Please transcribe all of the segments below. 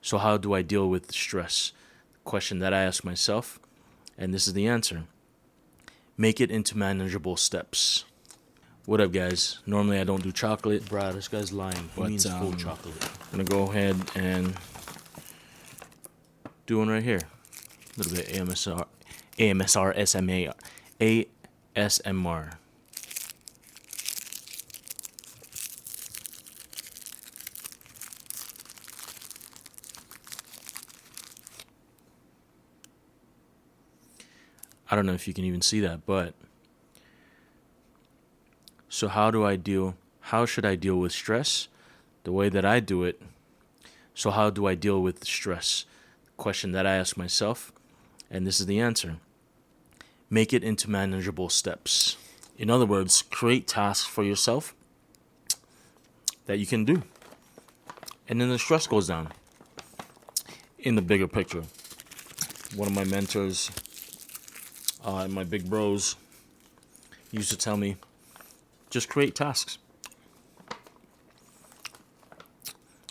So how do I deal with stress? Question that I ask myself, and this is the answer. Make it into manageable steps. What up, guys? Normally I don't do chocolate. Bruh, this guy's lying. He But, means full chocolate. I'm gonna go ahead and do one right here. A little bit AMSR, SMA, ASMR. I don't know if you can even see that, but so how should I deal with stress? The way that I do it. So how do I deal with stress? Question that I ask myself, and this is the answer. Make it into manageable steps. In other words, create tasks for yourself that you can do. And then the stress goes down. In the bigger picture, one of my mentors, my big bros, used to tell me, just create tasks.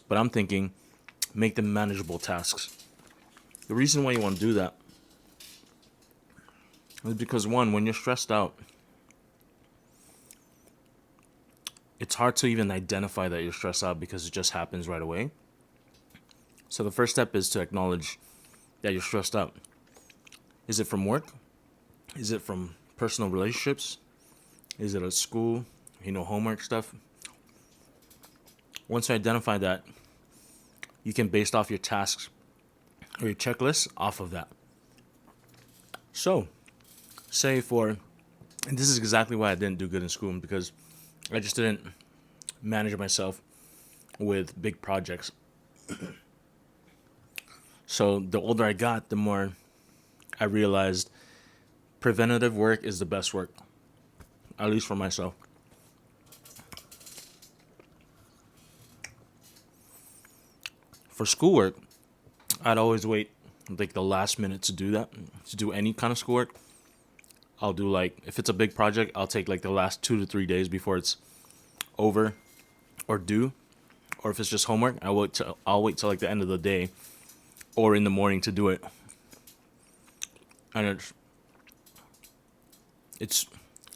But I'm thinking, make them manageable tasks. The reason why you want to do that is because, one, when you're stressed out, it's hard to even identify that you're stressed out because it just happens right away. So the first step is to acknowledge that you're stressed out. Is it from work? Is it from personal relationships? Is it at school? Homework stuff? Once you identify that, you can base off your tasks or your checklist off of that. So, and this is exactly why I didn't do good in school, because I just didn't manage myself with big projects. So the older I got, the more I realized preventative work is the best work, at least for myself. For schoolwork, I'd always wait like the last minute to do that, to do any kind of schoolwork. I'll do, like, if it's a big project, I'll take like the last 2 to 3 days before it's over or due. Or if it's just homework, I'll wait till like the end of the day or in the morning to do it. And it's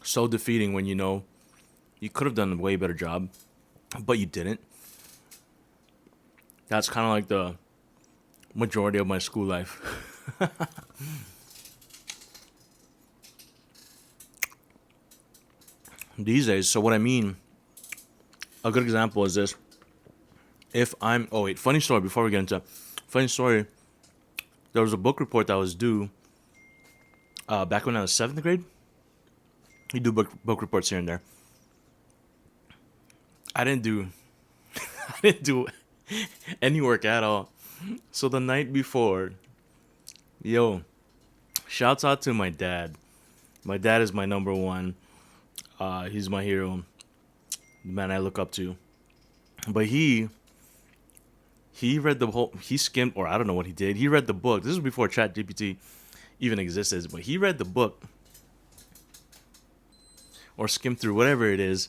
so defeating when you could have done a way better job, but you didn't. That's kind of like the majority of my school life. These days, so what I mean, a good example is this. Funny story before we get into funny story. There was a book report that was due back when I was 7th grade. You do book reports here and there. I didn't do I didn't do any work at all. So the night before, shouts out to my dad. My dad is my number one. He's my hero, the man I look up to. But he read he skimmed, or I don't know what he did. He read the book. This was before ChatGPT even existed, but he read the book or skimmed through whatever it is,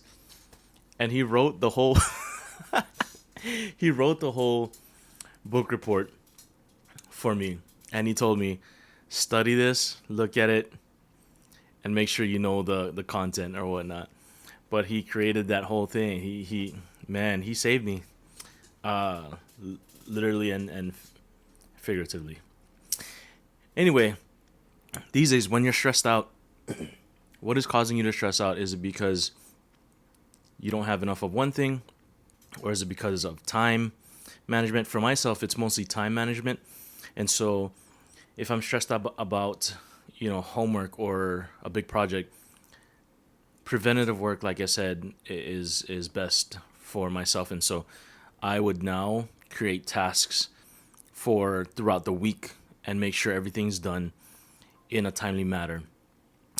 and he wrote the whole he wrote the whole book report for me. And he told me, study this, look at it, and make sure you know the content or whatnot. But he created that whole thing. He saved me, literally and figuratively. Anyway, these days when you're stressed out, what is causing you to stress out? Is it because you don't have enough of one thing, or is it because of time management? For myself, it's mostly time management. And so if I'm stressed out about homework or a big project, preventative work, like I said, is best for myself. And so I would now create tasks for throughout the week and make sure everything's done in a timely manner.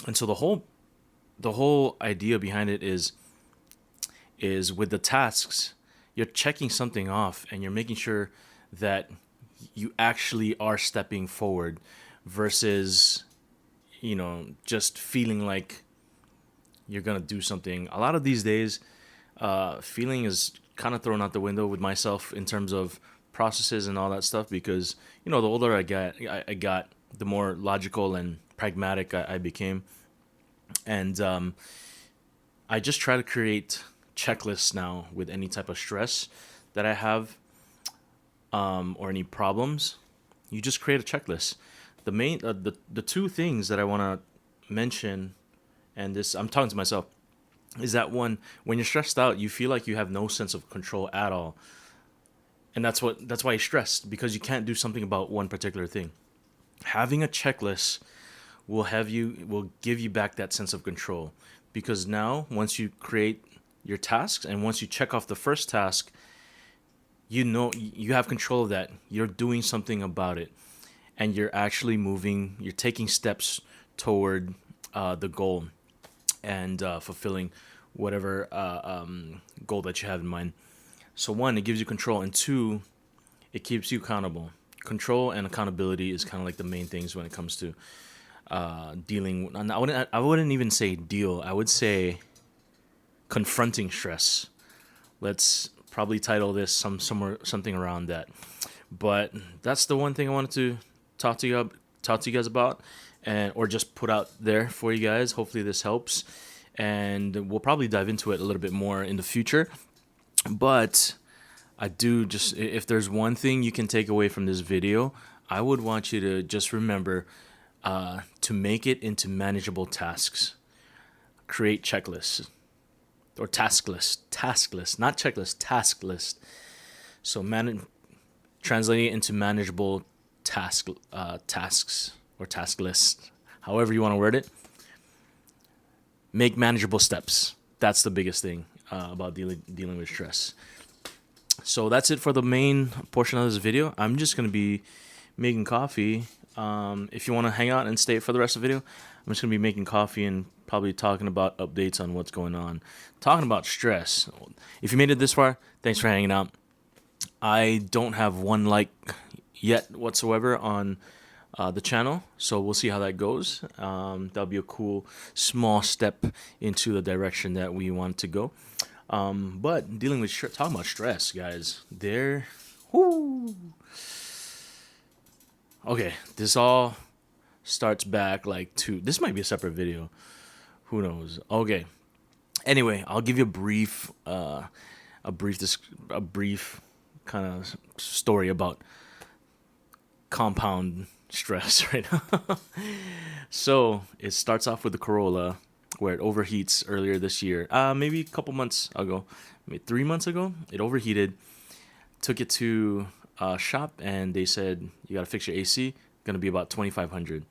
And so the whole idea behind it is with the tasks, you're checking something off and you're making sure that you actually are stepping forward versus just feeling like you're gonna do something. A lot of these days, feeling is kind of thrown out the window with myself in terms of processes and all that stuff because the older I got, the more logical and pragmatic I became, and I just try to create checklists now with any type of stress that I have, or any problems. You just create a checklist. The two things that I want to mention, and this I'm talking to myself, is that one, when you're stressed out, you feel like you have no sense of control at all, and that's why you're stressed, because you can't do something about one particular thing. Having a checklist will give you back that sense of control, because now once you create your tasks and once you check off the first task, you have control of that. You're doing something about it, and you're actually moving. You're taking steps toward the goal and fulfilling whatever goal that you have in mind. So one, it gives you control, and two, it keeps you accountable. Control and accountability is kind of like the main things when it comes to dealing. I wouldn't even say deal. I would say confronting stress. Let's probably title this something around that. But that's the one thing I wanted to talk to you guys about, and or just put out there for you guys. Hopefully this helps, and we'll probably dive into it a little bit more in the future. But I do just, if there's one thing you can take away from this video, I would want you to just remember to make it into manageable tasks. Create checklists or task list, not checklist, task list. So translate it into manageable tasks or task lists, however you want to word it. Make manageable steps. That's the biggest thing about dealing with stress. So that's it for the main portion of this video. I'm just going to be making coffee. If you want to hang out and stay for the rest of the video, I'm just going to be making coffee and probably talking about updates on what's going on. Talking about stress. If you made it this far, thanks for hanging out. I don't have one like yet whatsoever on the channel, so we'll see how that goes. That'll be a cool small step into the direction that we want to go. But dealing with talking about stress, guys, okay, this all starts back this might be a separate video, who knows. Okay, anyway, I'll give you a brief kind of story about compound stress right now. So it starts off with the Corolla, where it overheats earlier this year. Maybe a couple months ago, maybe 3 months ago, it overheated. Took it to a shop, and they said, you got to fix your AC. Going to be about $2,500.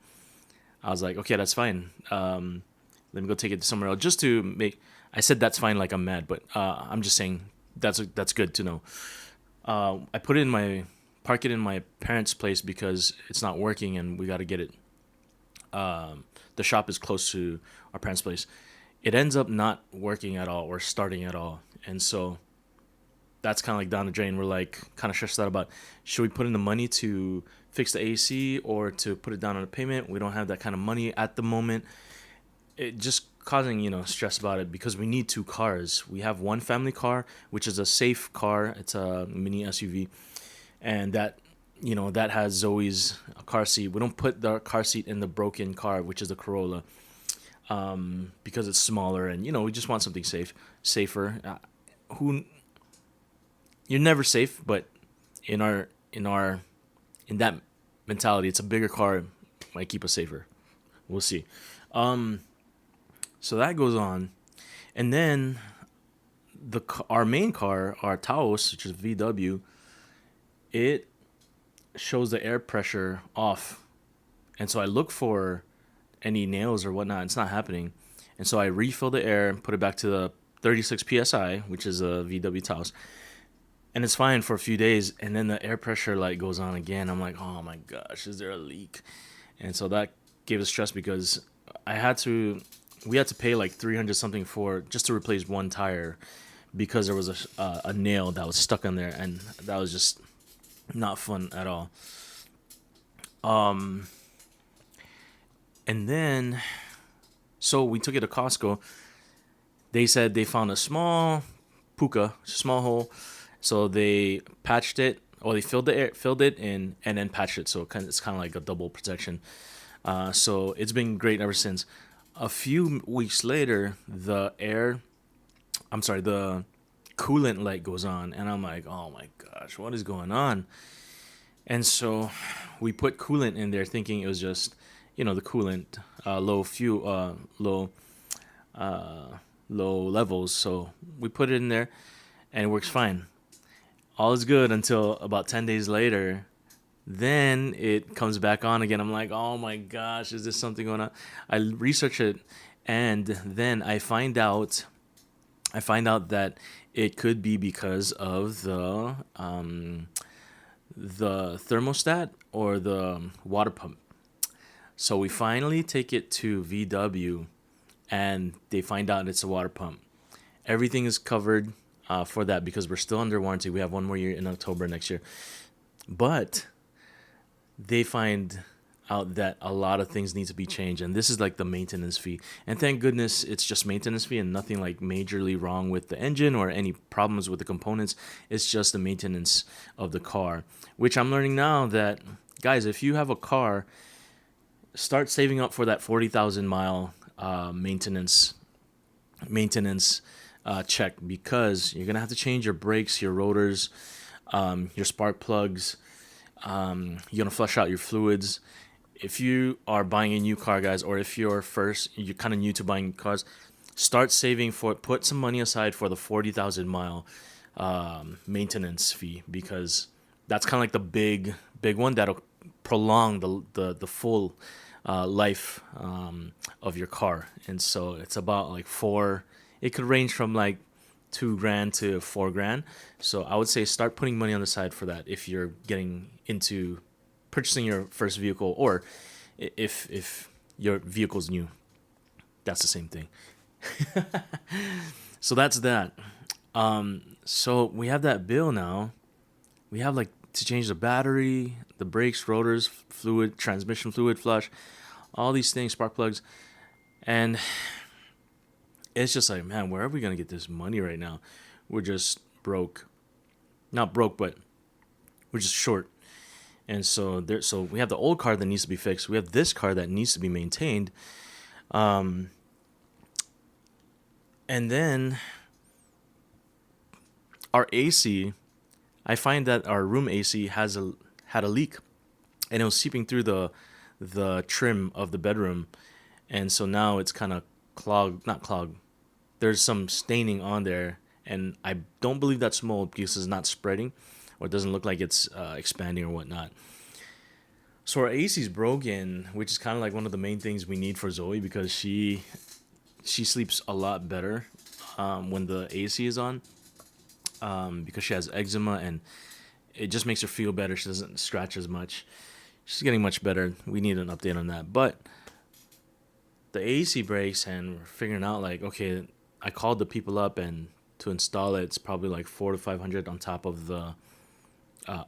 I was like, okay, that's fine. Let me go take it to somewhere else. Just to make, I said that's fine like I'm mad, but I'm just saying that's good to know. I park it in my parents' place because it's not working, and we got to get it. The shop is close to our parents' place. It ends up not working at all or starting at all, and so that's kind of like down the drain. We're like kind of stressed out about, should we put in the money to fix the AC or to put it down on a payment? We don't have that kind of money at the moment. It just causing stress about it, because we need two cars. We have one family car, which is a safe car. It's a mini SUV, and that has Zoe's car seat. We don't put the car seat in the broken car, which is the Corolla, because it's smaller, and we just want something safer. You're never safe, but in that mentality, it's a bigger car might keep us safer. We'll see. So that goes on, and then our main car, our Taos, which is VW, it shows the air pressure off, and so I look for any nails or whatnot. It's not happening, and so I refill the air and put it back to the 36 psi, which is a VW Taos, and it's fine for a few days, and then the air pressure light goes on again. I'm like, oh my gosh, is there a leak? And so that gave us stress, because we had to pay like 300 something just to replace one tire, because there was a nail that was stuck on there, and that was just not fun at all. And then, so we took it to Costco. They said they found a small puka, small hole. So they patched it, Well, they filled it in, and then patched it, so it's kind of like a double protection. So it's been great ever since. A few weeks later, the coolant light goes on, and I'm like, oh my gosh, what is going on? And so we put coolant in there, thinking it was just, the coolant, low levels. So we put it in there, and it works fine. All is good until about 10 days later. Then it comes back on again. I'm like, oh my gosh, is this something going on? I research it, and then I find out that it could be because of the thermostat or the water pump. So we finally take it to VW, and they find out it's a water pump. Everything is covered for that because we're still under warranty. We have one more year in October next year. But they find out that a lot of things need to be changed, and this is like the maintenance fee. And thank goodness it's just maintenance fee and nothing like majorly wrong with the engine or any problems with the components. It's just the maintenance of the car, which I'm learning now that, guys, if you have a car, start saving up for that 40,000 mile maintenance check, because you're gonna have to change your brakes, your rotors, your spark plugs. You're gonna flush out your fluids. If you are buying a new car, guys, or if you're kind of new to buying cars, start saving put some money aside for the 40,000 mile maintenance fee, because that's kind of like the big one that'll prolong the full life of your car. And so it's about like it could range from like $2,000 to $4,000. So I would say start putting money on the side for that if you're getting into purchasing your first vehicle, or if your vehicle's new. That's the same thing. So that's that. So we have that bill now. We have like to change the battery, the brakes, rotors, fluid, transmission fluid flush, all these things, spark plugs. And it's just like, man, where are we going to get this money right now? We're just broke. Not broke, but we're just short. And so we have the old car that needs to be fixed. We have this car that needs to be maintained. And then our AC, I find that our room AC had a leak, and it was seeping through the trim of the bedroom. And so now it's kind of not clogged. There's some staining on there, and I don't believe that's mold because it's not spreading, or it doesn't look like it's expanding or whatnot. So our AC is broken, which is kind of like one of the main things we need for Zoe, because she sleeps a lot better when the AC is on, because she has eczema, and it just makes her feel better. She doesn't scratch as much. She's getting much better. We need an update on that. But the AC breaks, and we're figuring out like, okay, I called the people up, and to install it, it's probably like $400 to $500 on top of the.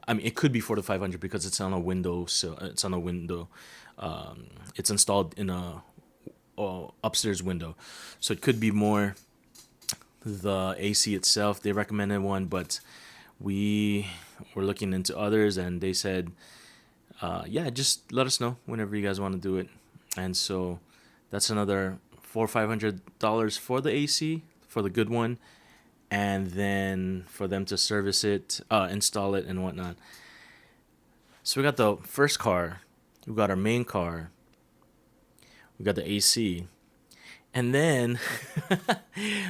It could be $400 to $500 because it's on a window. So it's on a window. It's installed in a upstairs window, so it could be more. The AC itself, they recommended one, but we were looking into others, and they said, yeah, just let us know whenever you guys want to do it. And so that's another $400 or $500 for the AC, for the good one, and then for them to service it, install it, and whatnot. So we got the first car, we got our main car, we got the AC, and then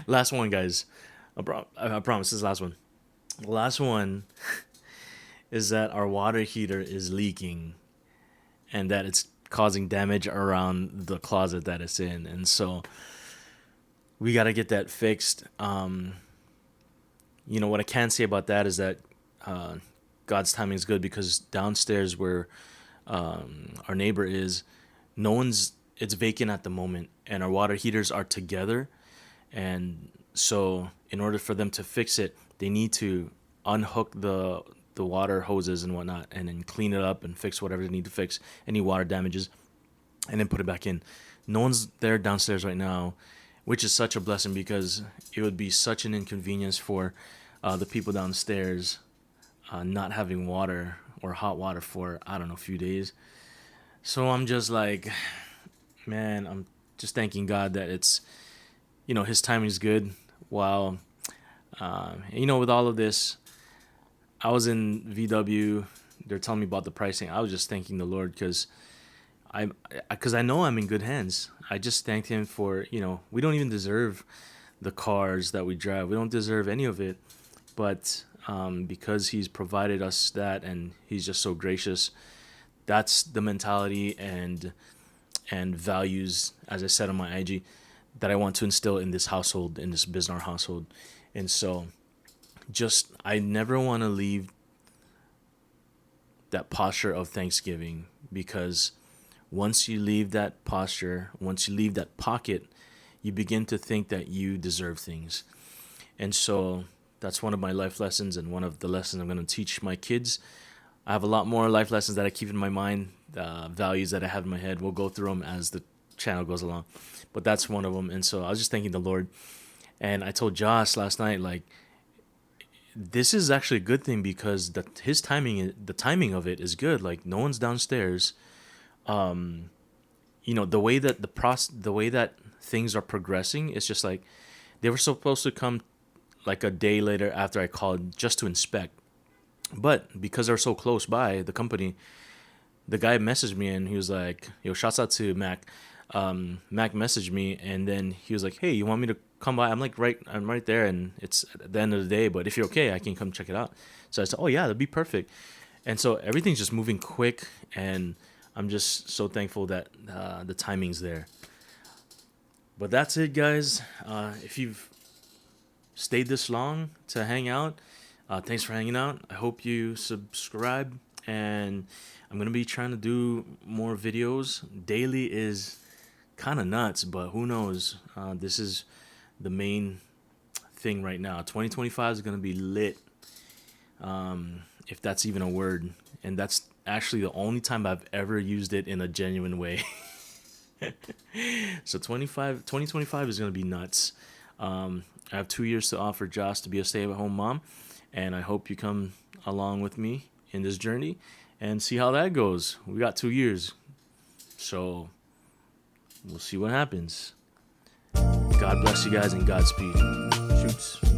last one, guys. I promise this is the last one. The last one is that our water heater is leaking, and that it's causing damage around the closet that it's in. And so we got to get that fixed. What I can say about that is that God's timing is good, because downstairs where our neighbor is, it's vacant at the moment, and our water heaters are together. And so in order for them to fix it, they need to unhook the water hoses and whatnot, and then clean it up and fix whatever they need to fix, any water damages, and then put it back in. No one's there downstairs right now, which is such a blessing, because it would be such an inconvenience for the people downstairs not having water or hot water for, I don't know, a few days. So I'm just like, man, I'm just thanking God that it's, His timing is good. While, with all of this, I was in VW. They're telling me about the pricing. I was just thanking the Lord because I know I'm in good hands. I just thanked Him for, we don't even deserve the cars that we drive. We don't deserve any of it. But because He's provided us that, and He's just so gracious, that's the mentality and values, as I said on my IG, that I want to instill in this household, in this Biznar household. And so I never want to leave that posture of thanksgiving, because once you leave that posture, once you leave that pocket, you begin to think that you deserve things. And so that's one of my life lessons, and one of the lessons I'm going to teach my kids. I have a lot more life lessons that I keep in my mind, values that I have in my head. We'll go through them as the channel goes along, but that's one of them. And so I was just thanking the Lord, and I told Josh last night, like, this is actually a good thing, because the timing of it is good. Like, no one's downstairs. The way that the way that things are progressing, it's just like they were supposed to come like a day later after I called, just to inspect. But because they're so close by, the company, the guy messaged me and he was like, yo, shouts out to Mac. Mac messaged me, and then he was like, hey, you want me to come by? I'm right there, and it's at the end of the day, but if you're okay, I can come check it out. So I said, oh yeah, that'd be perfect. And so everything's just moving quick, and I'm just so thankful that the timing's there. But that's it, guys. If you've stayed this long to hang out, thanks for hanging out. I hope you subscribe, and I'm going to be trying to do more videos. Daily is kind of nuts, but who knows? This is the main thing right now. 2025 is going to be lit, if that's even a word. And that's actually the only time I've ever used it in a genuine way. So 2025 is going to be nuts. I have 2 years to offer Josh to be a stay-at-home mom, and I hope you come along with me in this journey and see how that goes. We got 2 years, so we'll see what happens. God bless you guys, and Godspeed. Shoots.